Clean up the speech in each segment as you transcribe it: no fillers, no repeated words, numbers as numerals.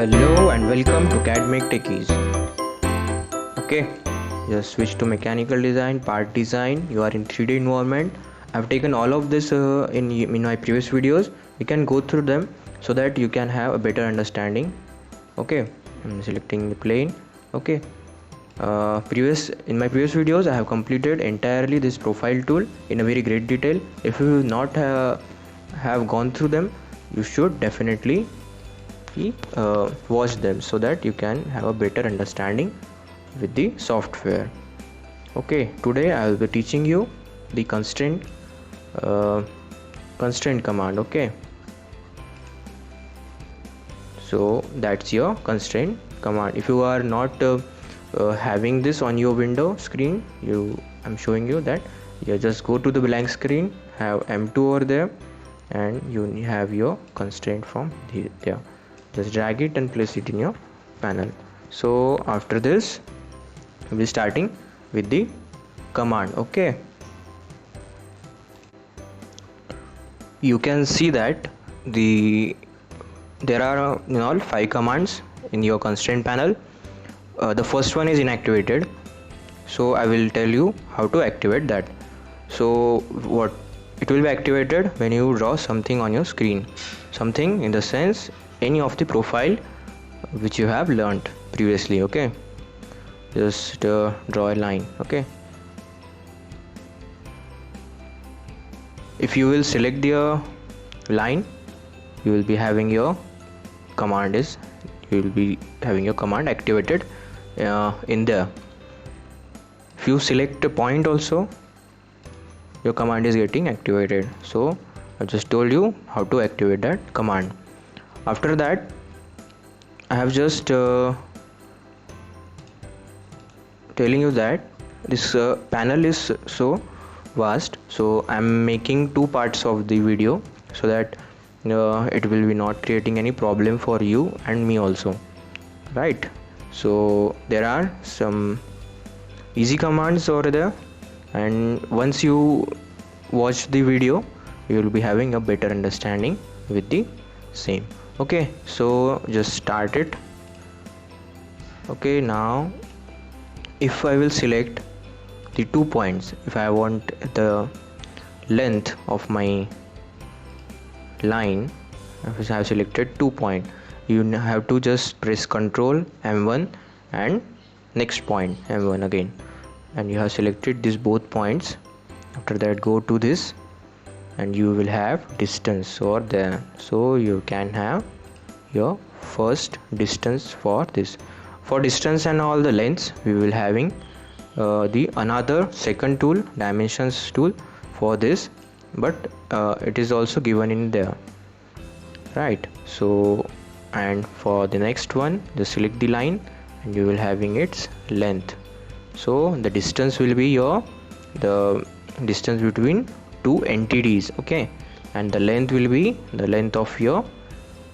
Hello and welcome to CAD Make Techies. Okay, just switch to mechanical design, part design. You are in 3D environment. I've taken all of this in my previous videos. You can go through them so that you can have a better understanding. Okay, I'm selecting the plane. Okay, in my previous videos I have completed entirely this profile tool in a very great detail. If you not have gone through them, you should definitely watch them so that you can have a better understanding with the software. Okay, today I will be teaching you the constraint command. Okay, so that's your constraint command. If you are not having this on your window screen, I'm showing you that you just go to the blank screen, have M2 over there, and you have your constraint from there. Just drag it and place it in your panel. So after this we'll be starting with the command. Okay, you can see that there are in all 5 commands in your constraint panel. The first one is inactivated, so I will tell you how to activate that. So what it will be activated when you draw something on your screen, something in the sense any of the profile which you have learnt previously. Okay, just draw a line. Okay, if you will select the line, you will be having your command activated in there. If you select a point also, your command is getting activated. So I just told you how to activate that command. After that, I have just telling you that this panel is so vast, so I'm making 2 parts of the video so that it will be not creating any problem for you and me also, right? So there are some easy commands over there, and once you watch the video you will be having a better understanding with the same. Okay, so just start it. Okay, now if I will select the 2 points, if I want the length of my line, if I have selected 2 point, you have to just press Ctrl M1 and next point M1 again, and you have selected these both points. After that, go to this and you will have distance over there, so you can have your first distance for this. For distance and all the lengths, we will having the another second tool, dimensions tool for this, but it is also given in there, right? So, and for the next one, just select the line and you will having its length. So the distance will be the distance between 2 entities. Okay, and the length will be the length of your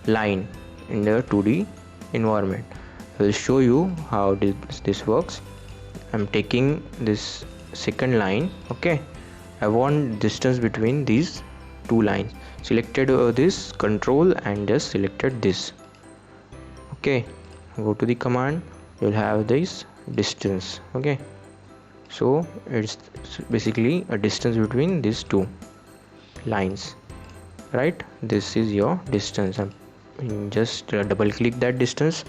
line in the 2D environment. I will show you how this works. I'm taking this second line. Okay, I want distance between these 2 lines. Selected this control and just selected this. Okay, go to the command, you'll have this distance. Okay, so it's basically a distance between these 2 lines, right? This is your distance. Just double click that distance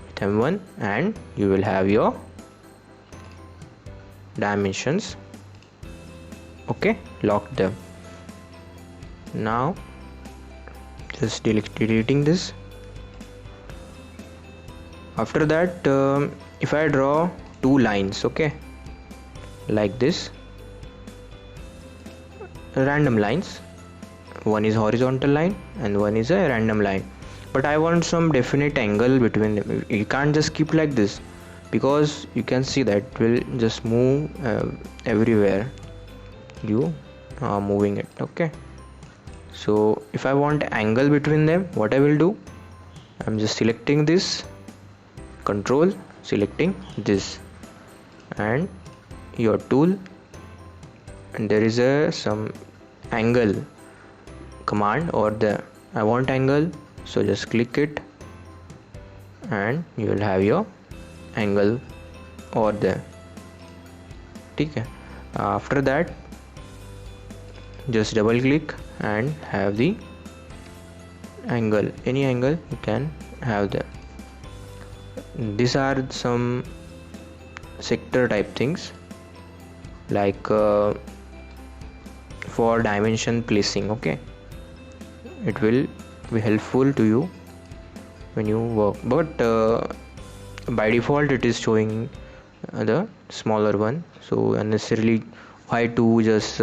with M1 and you will have your dimensions. Okay, lock them. Now just deleting this. After that, if I draw 2 lines, okay, like this, random lines, one is horizontal line and one is a random line, but I want some definite angle between them. You can't just keep like this, because you can see that it will just move everywhere you are moving it. Okay, so if I want angle between them, what I will do, I'm just selecting this control, selecting this and your tool, and there is some angle command or the I want angle, so just click it and you will have your angle over there. ठीक है. After that just double click and have the angle, any angle you can have there. These are some sector type things, like for dimension placing. Okay, it will be helpful to you when you work, but by default it is showing the smaller one, so unnecessarily why to just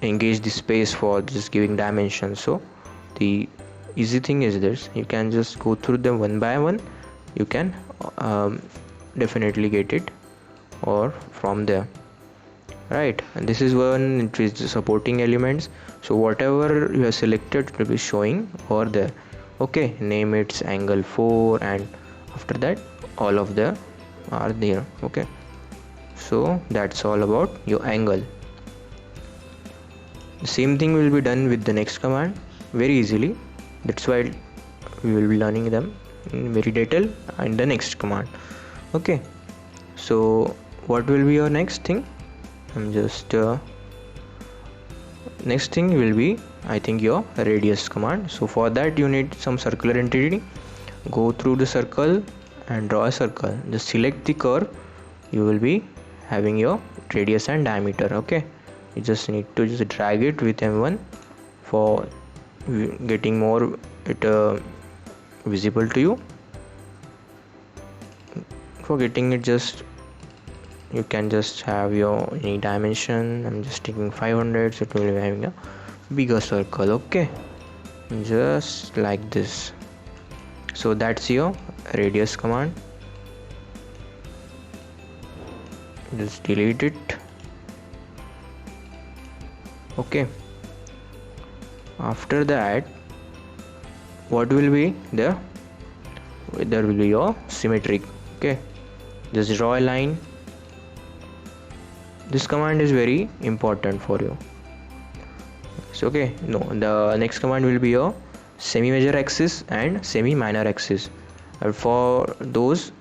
engage the space for just giving dimensions. So the easy thing is this: you can just go through them one by one. You can definitely get it or from there, right? And this is one, it is the supporting elements, so whatever you have selected it will be showing over there. Okay, name its angle 4, and after that all of them are there. Okay, so that's all about your angle. The same thing will be done with the next command very easily. That's why we will be learning them in very detail in the next command. Okay, so what will be your next thing? I'm just next thing will be, I think, your radius command. So for that you need some circular entity. Go through the circle and draw a circle. Just select the curve. You will be having your radius and diameter. Okay, you just need to just drag it with M1 for getting more it visible to you. For getting it, just you can just have your any dimension. I'm just taking 500, so it will be having a bigger circle. Okay, just like this. So that's your radius command. Just delete it. Okay, after that what will be there? There will be your symmetric. Okay, just draw a line. This command is very important for you. So okay, no, the next command will be your semi-major axis and semi-minor axis, and for those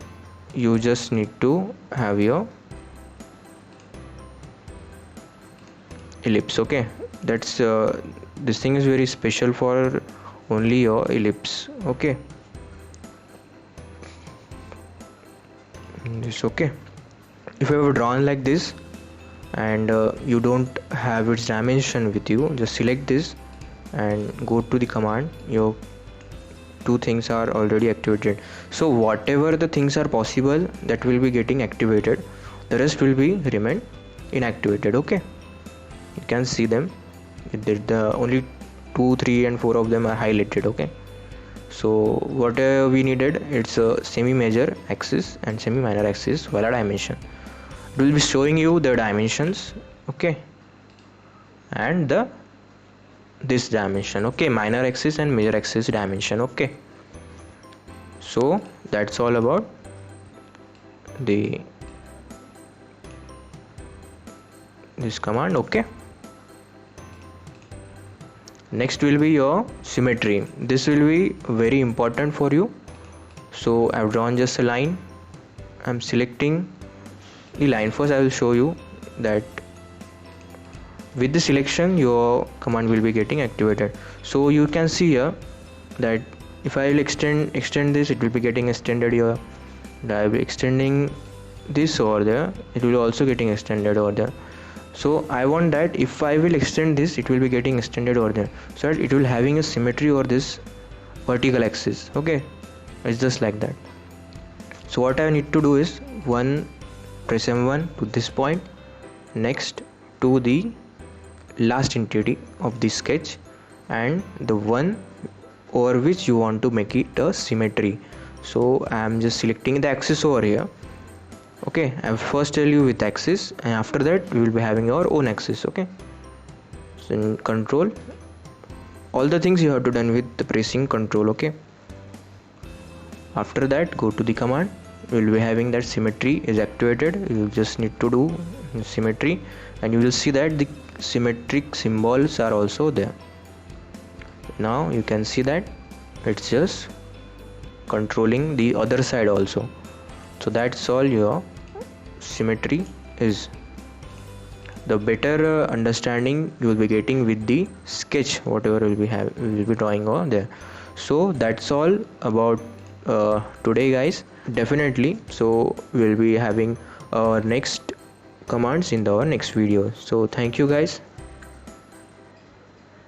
you just need to have your ellipse. Okay, that's this thing is very special for only your ellipse. Okay, this. Okay, if you have drawn like this and you don't have its dimension with you, just select this and go to the command. Your two things are already activated, so whatever the things are possible, that will be getting activated. The rest will be remain inactivated. Okay, you can see them. The only 2, 3 and 4 of them are highlighted. Okay, so what we needed, it's a semi-major axis and semi-minor axis valid dimension. It will be showing you the dimensions. Okay, and this dimension. Okay, minor axis and major axis dimension. Okay, so that's all about this command. Okay, next will be your symmetry. This will be very important for you. So I've drawn just a line. I'm selecting the line. First I will show you that with the selection your command will be getting activated. So you can see here that if I will extend this, it will be getting extended here. I will be extending this over there, it will also getting extended over there. So I want that if I will extend this, it will be getting extended over there, so that it will having a symmetry over this vertical axis. Okay, it's just like that. So what I need to do is press M1 to this point, next to the last entity of this sketch, and the one over which you want to make it a symmetry. So I am just selecting the axis over here. Okay, I will first tell you with axis, and after that we will be having our own axis. Okay, so in control, all the things you have to done with the pressing control. Okay, after that go to the command. We will be having that symmetry is activated. You just need to do symmetry, and you will see that the symmetric symbols are also there. Now you can see that it's just controlling the other side also. So that's all your symmetry is. The better understanding you will be getting with the sketch whatever we will be drawing over there. So that's all about today, guys. Definitely, so we'll be having our next commands in our next video. So thank you, guys.